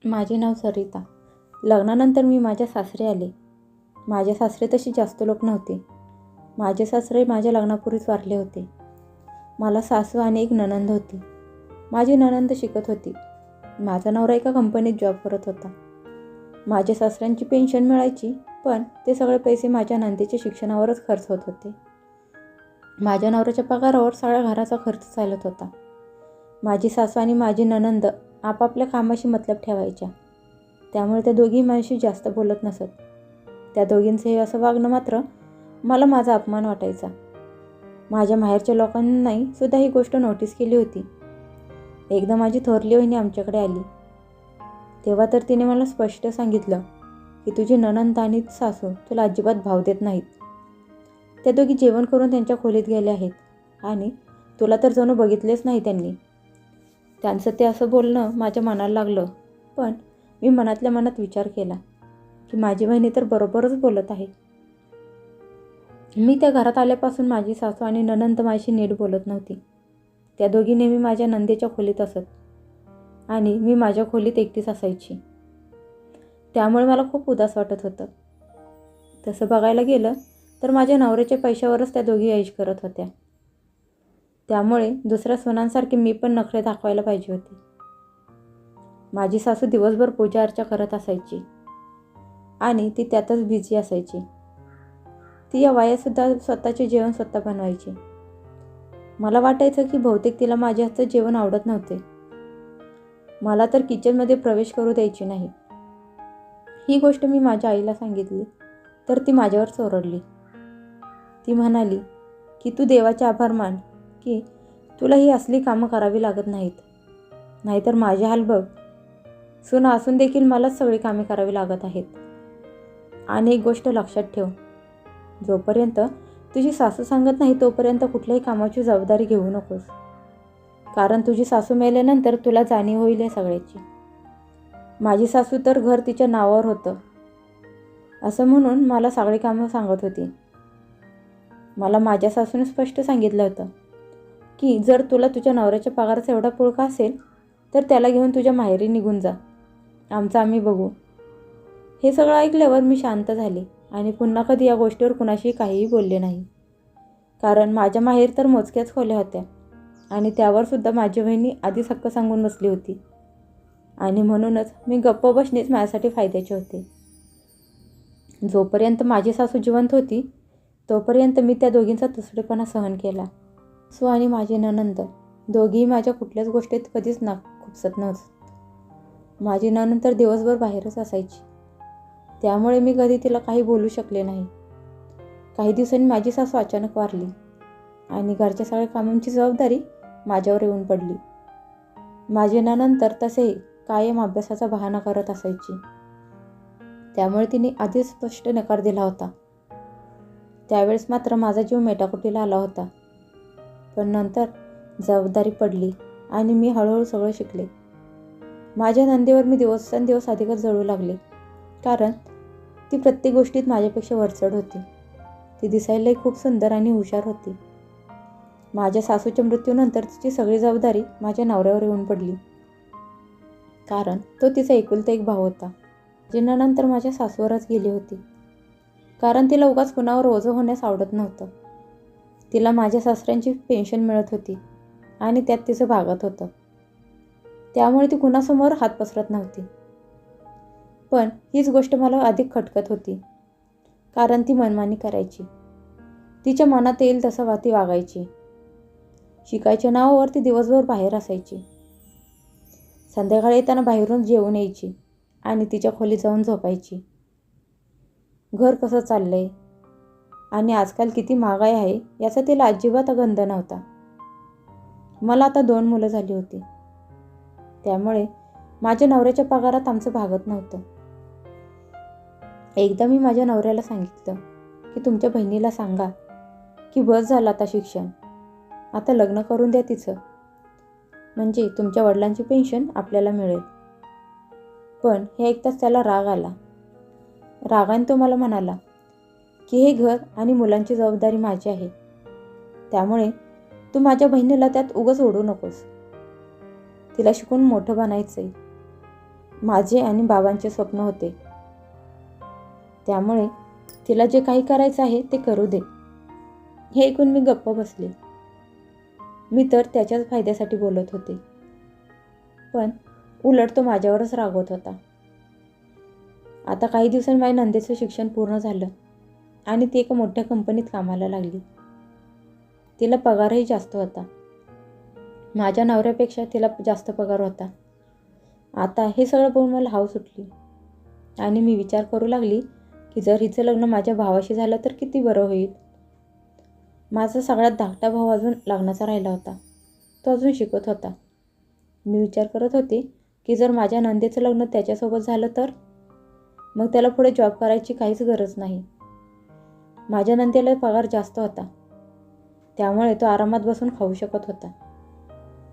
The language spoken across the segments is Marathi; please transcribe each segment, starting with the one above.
माझे नाव सरिता. लग्नानंतर मी माझ्या सासरे आले. माझे सासरे तशी जास्त लोक नव्हते. माझे सासरे माझ्या लग्नापूर्वीच वारले होते. मला सासू आणि एक नणंद होती. माझी नणंद शिकत होती. माझा नवरा एका कंपनीत जॉब करत होता. माझ्या सासऱ्यांची पेन्शन मिळायची, पण ते सगळे पैसे माझ्या नंदेच्या शिक्षणावरच खर्च होत होते. माझ्या नवऱ्याच्या पगारावर सगळ्या घराचा खर्च चालत होता. माझी सासू आणि माझी नणंद आपापल्या कामाशी मतलब ठेवायच्या, त्यामुळे त्या दोघी माझ्याशी जास्त बोलत नसत. त्या दोघींचं हे असं वागणं मात्र मला माझा अपमान वाटायचा. माझ्या माहेरच्या लोकांनाही सुद्धा ही गोष्ट नोटीस केली होती. एकदा माझी थोरली वहिनी आमच्याकडे आली, तेव्हा तर तिने मला स्पष्ट सांगितलं की तुझी नणंद आणि सासू तुला अजिबात भाव देत नाहीत. त्या दोघी जेवण करून त्यांच्या खोलीत गेल्या आहेत आणि तुला तर जणू बघितलेच नाही त्यांनी. त्यांचं ते असं बोलणं माझ्या मनाला लागलं, पण मी मनातल्या मनात विचार केला की माझी बहिणी तर बरोबरच बोलत आहे. मी त्या घरात आल्यापासून माझी सासू आणि नणंद माझ्याशी नीट बोलत नव्हती. त्या दोघी नेहमी माझ्या नंदेच्या खोलीत असत आणि मी माझ्या खोलीत एकटीच असायची. त्यामुळे मला खूप उदास वाटत होतं. तसं बघायला गेलं तर माझ्या नवऱ्याच्या पैशावरच त्या दोघी ऐश करत होत्या. त्यामुळे दुसऱ्या सुनांसारखी मी पण नखरे दाखवायला पाहिजे होते. माझी सासू दिवसभर पूजा अर्चा करत असायची आणि ती त्यातच बिझी असायची. ती या वयातसुद्धा स्वतःचे जेवण स्वतः बनवायची. मला वाटायचं की बहुतेक तिला माझ्या हातचं जेवण आवडत नव्हते. मला तर किचनमध्ये प्रवेश करू द्यायची नाही. ही गोष्ट मी माझ्या आईला सांगितली तर ती माझ्यावर चोरडली. ती म्हणाली की तू देवाचे आभार मान की तुला ही असली कामं करावी लागत नाहीत, नाहीतर माझे हाल बघ. सून असून देखील मलाच सगळी कामे करावी लागत आहेत. आणि एक गोष्ट लक्षात ठेव, जोपर्यंत तुझी सासू सांगत नाही तोपर्यंत कुठल्याही कामाची जबाबदारी घेऊ नकोस, कारण तुझी सासू मेल्यानंतर तुला जाणीव होईल या सगळ्याची. माझी सासू तर घर तिच्या नावावर होतं असं म्हणून मला सगळी कामं सांगत होती. मला माझ्या सासूने स्पष्ट सांगितलं होतं की जर तुला तुझ्या नवऱ्याच्या पगाराचा एवढा पुळका असेल तर त्याला घेऊन तुझ्या माहेरी निघून जा, आमचं आम्ही बघू. हे सगळं ऐकल्यावर मी शांत झाले आणि पुन्हा कधी या गोष्टीवर कुणाशी काहीही बोलले नाही. कारण माझ्या माहेर तर मोजक्याच खोल्या होत्या आणि त्यावर सुद्धा माझी बहिणी आधीच हक्क सांगून बसली होती आणि म्हणूनच मी गप्प बसणेच माझ्यासाठी फायद्याचे होते. जोपर्यंत माझी सासू जिवंत होती तोपर्यंत मी त्या दोघींचा तुसडेपणा सहन केला. सो आणि माझी नणंद दोघीही माझ्या कुठल्याच गोष्टीत कधीच नाक खुपसत नव्हत. माझी नणंद तर दिवसभर बाहेरच असायची, त्यामुळे मी कधी तिला काही बोलू शकले नाही. काही दिवसांनी माझी सासू अचानक वारली आणि घरच्या सगळ्या कामांची जबाबदारी माझ्यावर येऊन पडली. माझी नणंद तर तसेही कायम अभ्यासाचा बहाणा करत असायची, त्यामुळे तिने आधीच स्पष्ट नकार दिला होता. त्यावेळेस मात्र माझा जीव मेटाकुटीला आला होता, पण नंतर जबाबदारी पडली आणि मी हळूहळू सगळं शिकले. माझ्या नंदेवर मी दिवसेंदिवस अधिकच जळू लागले, कारण ती प्रत्येक गोष्टीत माझ्यापेक्षा वरचढ होती. ती दिसायलाही खूप सुंदर आणि हुशार होती. माझ्या सासूच्या मृत्यूनंतर तिची सगळी जबाबदारी माझ्या नवऱ्यावर येऊन पडली, कारण तो तिचा एकुलता एक भाऊ होता. जिन्नानंतर माझ्या सासूवरच गेली होती, कारण तिला उगाच कुणावर ओझं होण्यास आवडत नव्हतं. तिला माझ्या सासऱ्यांची पेन्शन मिळत होती आणि त्यात तिचं भागत होतं, त्यामुळे ती कुणासमोर हात पसरत नव्हती. पण हीच गोष्ट मला अधिक खटकत होती, कारण ती मनमानी करायची. तिच्या मनात येईल तसं ती वागायची. शिकायच्या नावावर ती दिवसभर बाहेर असायची. संध्याकाळी येताना बाहेरून जेवून यायची आणि तिच्या खोलीत जाऊन झोपायची. घर कसं चाललंय आणि आजकाल किती महागाई आहे याचा तिला अजिबात गंध नव्हता. मला आता 2 मुलं झाली होती, त्यामुळे माझ्या नवऱ्याच्या पगारात आमचं भागत नव्हतं. एकदा मी माझ्या नवऱ्याला सांगितलं की तुमच्या बहिणीला सांगा की बस झालं आता शिक्षण, आता लग्न करून द्या तिचं, म्हणजे तुमच्या वडिलांची पेन्शन आपल्याला मिळेल. पण हे ऐकताच त्याला राग आला. रागाने तो मला म्हणाला की हे घर आणि मुलांची जबाबदारी माझी आहे, त्यामुळे तू माझ्या बहिणीला त्यात उगाच ओढू नकोस. तिला शिकून मोठं बनायचंय. माझे आणि बाबांचे स्वप्न होते. त्यामुळे तिला जे काही करायचं आहे ते करू दे. हे ऐकून मी गप्प बसले. मी तर त्याच्याच फायद्यासाठी बोलत होते, पण उलट तो माझ्यावरच रागवत होता. आता काही दिवसांनी माझ्या नंदेचं शिक्षण पूर्ण झालं आणि ती एका मोठ्या कंपनीत कामाला लागली. तिला पगारही जास्त होता. माझ्या नवऱ्यापेक्षा तिला जास्त पगार होता. आता हे सगळं बघून मला हाव सुटली आणि मी विचार करू लागली की जर हिचं लग्न माझ्या भावाशी झालं तर किती बरं होईल. माझा सगळ्यात धाकटा भाऊ अजून लग्नाचा राहिला होता. तो अजून शिकत होता. मी विचार करत होते की जर माझ्या नंदेचं लग्न त्याच्यासोबत झालं तर मग त्याला पुढे जॉब करायची काहीच गरज नाही. माझ्या नंदेला पगार जास्त होता, त्यामुळे तो आरामात बसून खाऊ शकत होता.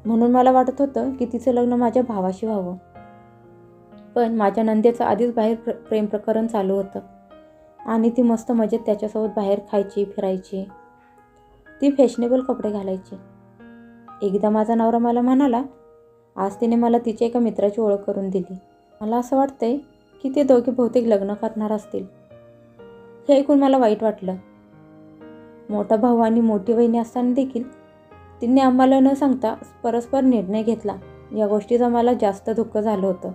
म्हणून मला वाटत होतं की तिचं लग्न माझ्या भावाशी व्हावं. पण माझ्या नंदेचं आधीच बाहेर प्रेम प्रकरण चालू होतं आणि ती मस्त मजेत त्याच्यासोबत बाहेर खायची, फिरायची. ती फॅशनेबल कपडे घालायची. एकदा माझा नवरा मला म्हणाला, आज तिने मला तिच्या एका मित्राची ओळख करून दिली. मला असं वाटतंय की ते दोघे बहुतेक लग्न करणार असतील. हे ऐकून मला वाईट वाटलं. मोठा भाऊ आणि मोठी बहिणी असताना देखील तिने आम्हाला न सांगता परस्पर निर्णय घेतला. या गोष्टीचं मला जास्त दुःख झालं होतं.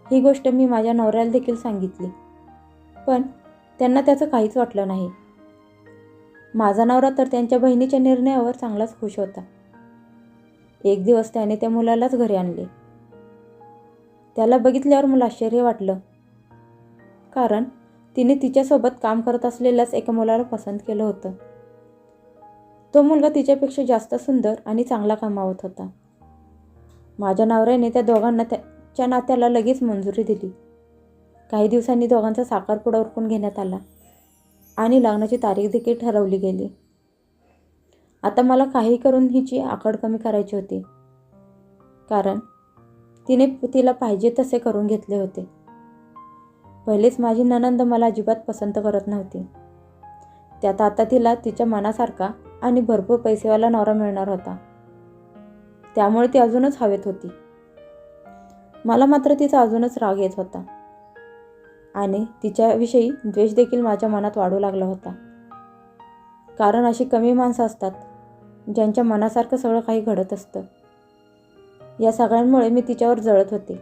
ही गोष्ट मी माझ्या नवऱ्याला देखील सांगितली, पण त्यांना त्याचं काहीच वाटलं नाही. माझा नवरा तर त्यांच्या बहिणीच्या निर्णयावर चांगलाच खुश होता. एक दिवस त्याने त्या मुलालाच घरी आणले. त्याला बघितल्यावर मला आश्चर्य वाटलं, कारण तिने तिच्यासोबत काम करत असलेल्याच एका मुलाला पसंत केलं होतं. तो मुलगा तिच्यापेक्षा जास्त सुंदर आणि चांगला कमावत होता. माझ्या नवऱ्याने त्या दोघांना त्याच्या नात्याला लगेच मंजुरी दिली. काही दिवसांनी दोघांचा साखरपुडा उरकून घेण्यात आला आणि लग्नाची तारीख देखील ठरवली गेली. आता मला काही करून हिची आकड कमी करायची होती, कारण तिने तिला पाहिजे तसे करून घेतले होते. पहिलेच माझी नणंद मला अजिबात पसंत करत नव्हती. त्यात आता तिला तिच्या मनासारखा आणि भरपूर पैसेवाला नवरा मिळणार होता. त्यामुळे ती अजूनच हवेत होती. मला मात्र तिचा अजूनच राग येत होता आणि तिच्याविषयी द्वेष देखील माझ्या मनात वाढू लागला होता. कारण अशी कमी माणसं असतात ज्यांच्या मनासारखं सगळं काही घडत असतं. या सगळ्यांमुळे मी तिच्यावर जळत होते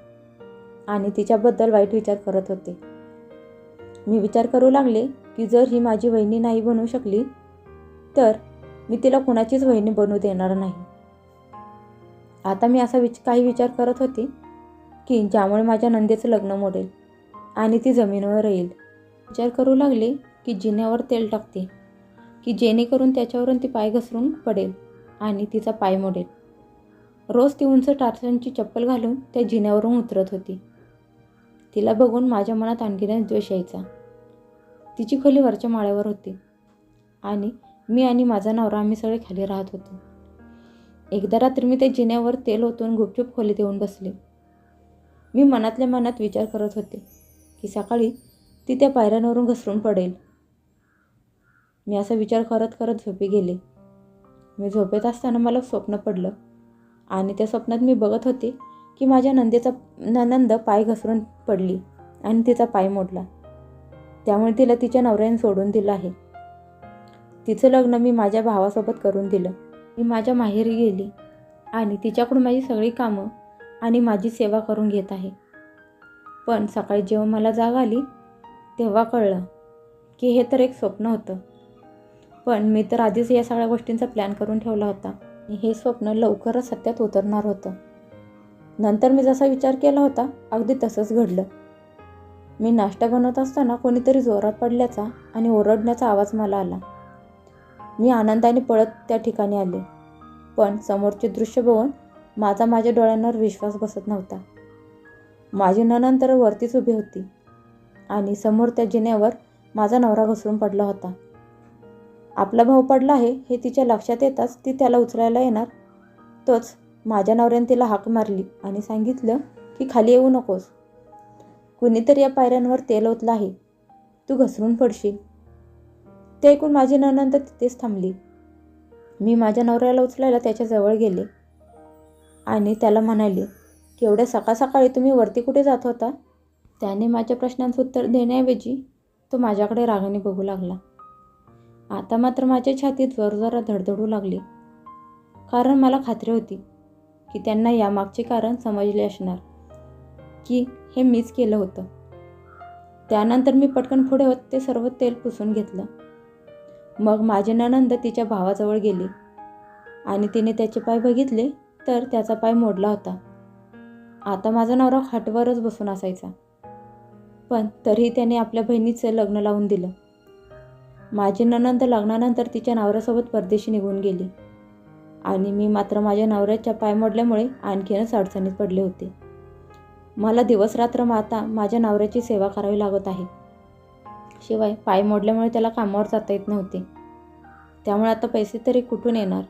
आणि तिच्याबद्दल वाईट विचार करत होते. मी विचार करू लागले की जर ही माझी वहिनी नाही बनवू शकली तर मी तिला कुणाचीच वहिनी बनवू देणार नाही. आता मी असा काही विचार करत होते की ज्यामुळे माझ्या नंदेचं लग्न मोडेल आणि ती जमिनीवर येईल. विचार करू लागले की जिन्यावर तेल टाकते की जेणेकरून त्याच्यावरून ती पाय घसरून पडेल आणि तिचा पाय मोडेल. रोज ती उंच टाचांची चप्पल घालून त्या जिन्यावरून उतरत होती. तिला बघून माझ्या मनात आणखीनच द्वेष यायचा. तिची खोली वरच्या माळ्यावर होती आणि मी आणि माझा नवरा आम्ही सगळे खाली राहत होतो. एकदा रात्री मी त्या जिन्यावर तेल ओतून गुपचूप खोलीत येऊन बसले. मी मनातल्या मनात विचार करत होते की सकाळी ती त्या पायऱ्यांवरून घसरून पडेल. मी असा विचार करत करत झोपी गेले. मी झोपेत असताना मला स्वप्न पडलं आणि त्या स्वप्नात मी बघत होते की माझ्या नणंद पाय घसरून पडली आणि तिचा पाय मोडला. त्यामुळे तिला तिच्या नवऱ्याने सोडून दिलं आहे. तिचं लग्न मी माझ्या भावासोबत करून दिलं. मी माझ्या माहेरी गेली आणि तिच्याकडून माझी सगळी कामं आणि माझी सेवा करून घेत आहे. पण सकाळी जेव्हा मला जाग आली तेव्हा कळलं की हे तर एक स्वप्न होतं. पण मी तर आधीच या सगळ्या गोष्टींचा प्लॅन करून ठेवला होता. हे स्वप्न लवकरच सत्यात उतरणार होतं. नंतर मी जसा विचार केला होता अगदी तसंच घडलं. मी नाश्ता बनवत असताना कोणीतरी जोरात पडल्याचा आणि ओरडण्याचा आवाज मला आला. मी आनंदाने पळत त्या ठिकाणी आले, पण समोरचे दृश्य बघून माझ्या डोळ्यांवर विश्वास बसत नव्हता. माझी नणंद तर वरतीच उभी होती आणि समोर त्या जिन्यावर माझा नवरा घसरून पडला होता. आपला भाऊ पडला आहे हे तिच्या लक्षात येताच ती त्याला उचलायला येणार तोच माझ्या नवऱ्याने तिला हाक मारली आणि सांगितलं की खाली येऊ नकोस. कुणीतरी या पायऱ्यांवर तेल ओतलं आहे, तू घसरून पडशील. ते ऐकून माझी नणंद तिथेच थांबली. मी माझ्या नवऱ्याला उचलायला त्याच्या जवळ गेले आणि त्याला म्हणाले एवढ्या सकाळ सकाळी तुम्ही वरती कुठे जात होता? त्याने माझ्या प्रश्नांचं उत्तर देण्याऐवजी तो माझ्याकडे रागाने बघू लागला. आता मात्र माझ्या छातीत जोरजोरात धडधडू लागली, कारण मला खात्री होती की त्यांना यामागचे कारण समजले असणार, की हे मीच केलं होतं. त्यानंतर मी पटकन पुढे होत ते सर्व तेल पुसून घेतलं. मग माझी नणंद तिच्या भावाजवळ गेली आणि तिने त्याचे पाय बघितले तर त्याचा पाय मोडला होता. आता माझा नवरा खाटवरच बसून असायचा, पण तरीही त्याने आपल्या बहिणीचं लग्न लावून दिलं. माझी नणंद लग्नानंतर तिच्या नवऱ्यासोबत परदेशी निघून गेली आणि मी मात्र माझ्या नवऱ्याच्या पाय मोडल्यामुळे आणखीनच अडचणीत पडले होते. मला दिवस रात्र आता माझ्या नवऱ्याची सेवा करावी लागत आहे. शिवाय पाय मोडल्यामुळे त्याला कामावर जाता येत नव्हते. त्यामुळे आता पैसे तरी कुठून येणार?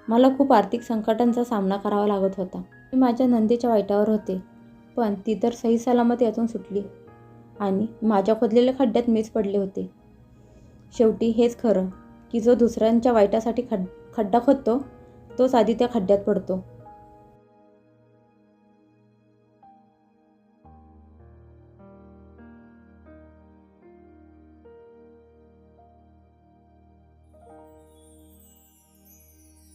मला खूप आर्थिक संकटांचा सामना करावा लागत होता. मी माझ्या नंदेच्या वाईटावर होते, पण ती तर सही सलामत यातून सुटली आणि माझ्या खोदलेल्या खड्ड्यात मीच पडले होते. शेवटी हेच खरं की जो दुसऱ्यांच्या वाईटासाठी खड्डा खोदतो तोच आधी त्या खड्ड्यात पडतो.